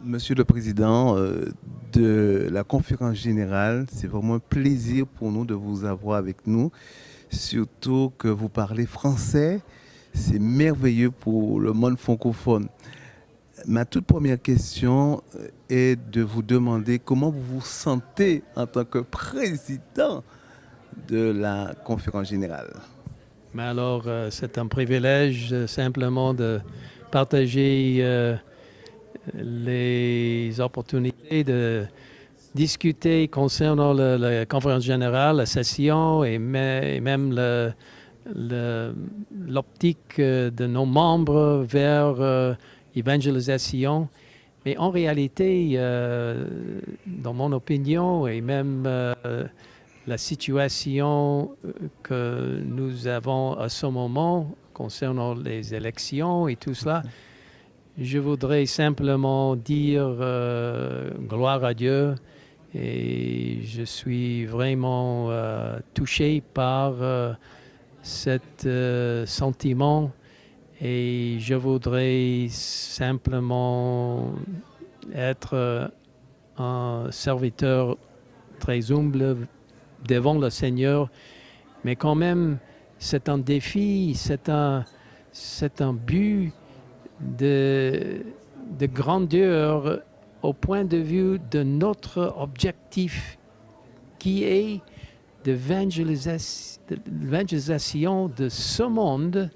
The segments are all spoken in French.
Monsieur le Président de la conférence générale, c'est vraiment un plaisir pour nous de vous avoir avec nous, surtout que vous parlez français. C'est merveilleux pour le monde francophone. Ma toute première question est de vous demander comment vous vous sentez en tant que président de la conférence générale. Mais alors, c'est un privilège simplement de partager les opportunités de discuter concernant la conférence générale, la session et même l'optique de nos membres vers évangélisation. Mais en réalité, dans mon opinion, et même la situation que nous avons à ce moment concernant les élections et tout cela, je voudrais simplement dire gloire à Dieu et je suis vraiment touché par cet sentiment et je voudrais simplement être un serviteur très humble devant le Seigneur, mais quand même c'est un défi, c'est un but de grandeur au point de vue de notre objectif qui est l'évangélisation de ce monde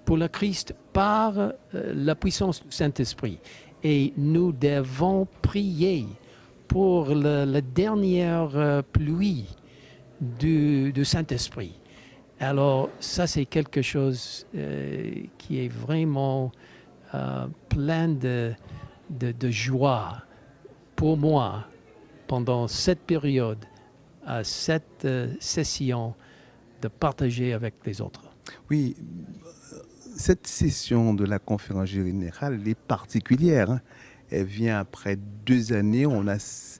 pour le Christ par la puissance du Saint-Esprit. Et nous devons prier pour la dernière pluie du Saint-Esprit. Alors, ça, c'est quelque chose qui est vraiment plein de joie pour moi pendant cette période, à cette session, de partager avec les autres. Oui, cette session de la conférence générale elle est particulière. Hein. Elle vient après 2 années. On a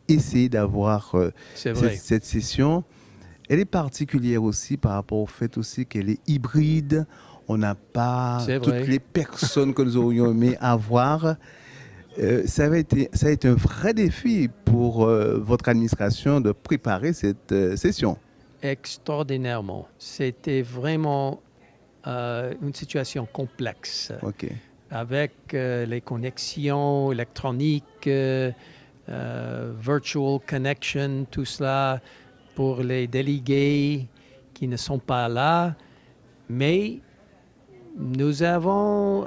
essayé d'avoir cette session. Elle est particulière aussi par rapport au fait aussi qu'elle est hybride. On n'a pas toutes les personnes que nous aurions aimé avoir. Ça a été un vrai défi pour votre administration de préparer cette session. Extraordinairement. C'était vraiment une situation complexe. Okay. Avec les connexions électroniques, virtual connection, tout cela pour les délégués qui ne sont pas là. Mais nous avons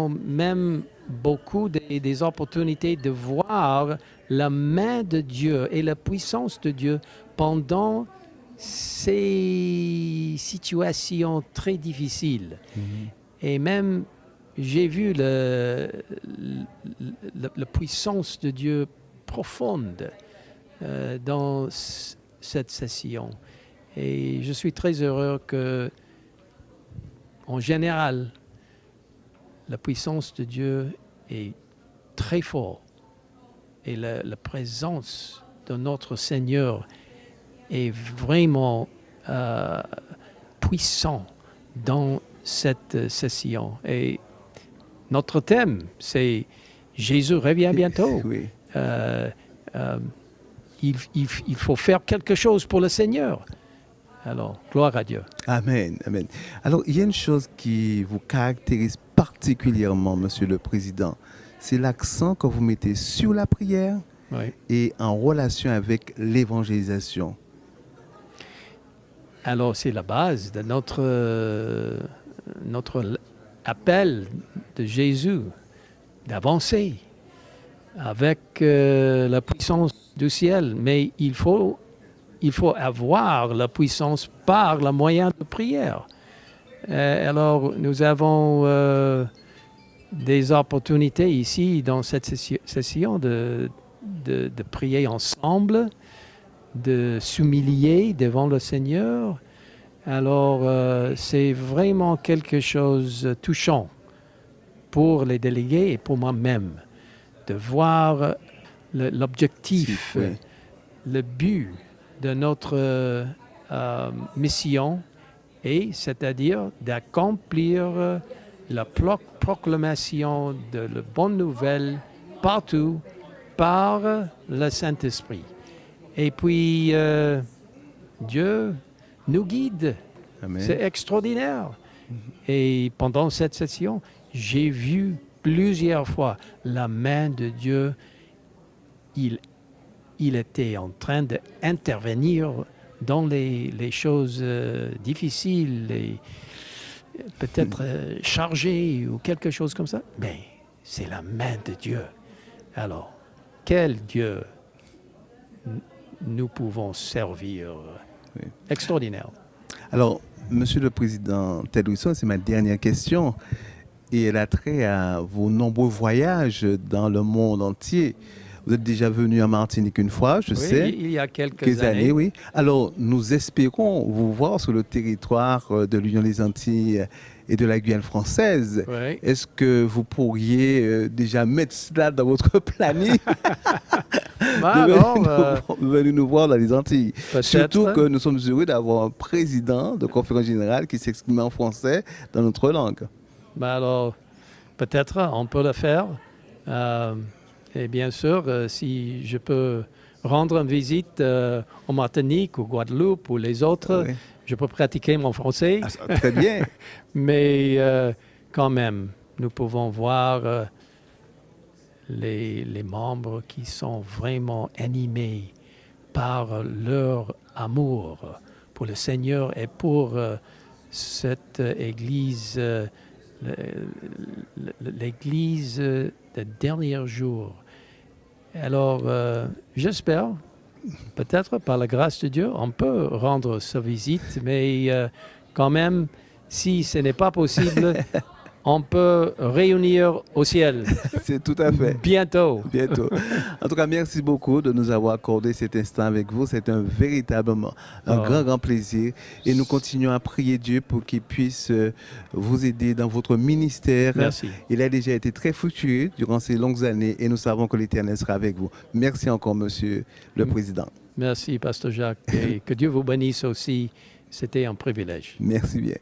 même beaucoup des opportunités de voir la main de Dieu et la puissance de Dieu pendant ces situations très difficiles. Et même, j'ai vu la puissance de Dieu profonde dans cette session. Et je suis très heureux que, en général, la puissance de Dieu est très forte et la présence de notre Seigneur est vraiment puissant dans cette session. Et notre thème, c'est Jésus revient bientôt. Oui. Il faut faire quelque chose pour le Seigneur. Alors, gloire à Dieu. Amen, amen. Alors, il y a une chose qui vous caractérise particulièrement, Monsieur le Président, c'est l'accent que vous mettez sur la prière et en relation avec l'évangélisation. Alors, c'est la base de notre appel de Jésus d'avancer avec la puissance du ciel. Mais il faut avoir la puissance par le moyen de prière. Alors, nous avons des opportunités ici dans cette session de prier ensemble, de s'humilier devant le Seigneur. Alors, c'est vraiment quelque chose de touchant pour les délégués et pour moi-même, de voir l'objectif, le but de notre mission, et c'est-à-dire d'accomplir la proclamation de la bonne nouvelle partout par le Saint-Esprit. Et puis, Dieu nous guide. Amen. C'est extraordinaire. Et pendant cette session, j'ai vu plusieurs fois la main de Dieu. Il était en train d'intervenir dans les choses difficiles et peut-être chargées ou quelque chose comme ça. Mais c'est la main de Dieu. Alors, quel Dieu nous pouvons servir? Oui. Extraordinaire. Alors, Monsieur le Président Ted Wilson, c'est ma dernière question. Et elle a trait à vos nombreux voyages dans le monde entier. Vous êtes déjà venu en Martinique une fois, je sais. Il y a quelques années. Oui. Alors, nous espérons vous voir sur le territoire de l'Union des Antilles et de la Guyane française. Oui. Est-ce que vous pourriez déjà mettre cela dans votre planning de venir nous voir dans les Antilles? Surtout que nous sommes heureux d'avoir un président de conférence générale qui s'exprime en français dans notre langue. Alors, peut-être on peut le faire. Et bien sûr, si je peux rendre une visite en Martinique ou Guadeloupe ou les autres, oui, je peux pratiquer mon français. Ah, très bien. Mais quand même, nous pouvons voir les membres qui sont vraiment animés par leur amour pour le Seigneur et pour cette Église, l'Église des derniers jours. Alors, j'espère, peut-être par la grâce de Dieu, on peut rendre sa visite, mais quand même, si ce n'est pas possible, on peut réunir au ciel. C'est tout à fait. Bientôt. Bientôt. En tout cas, merci beaucoup de nous avoir accordé cet instant avec vous. C'est un véritablement grand plaisir. Et nous continuons à prier Dieu pour qu'il puisse vous aider dans votre ministère. Merci. Il a déjà été très fructueux durant ces longues années et nous savons que l'Éternel sera avec vous. Merci encore, Monsieur le Président. Merci, Pasteur Jacques. Et que Dieu vous bénisse aussi. C'était un privilège. Merci bien.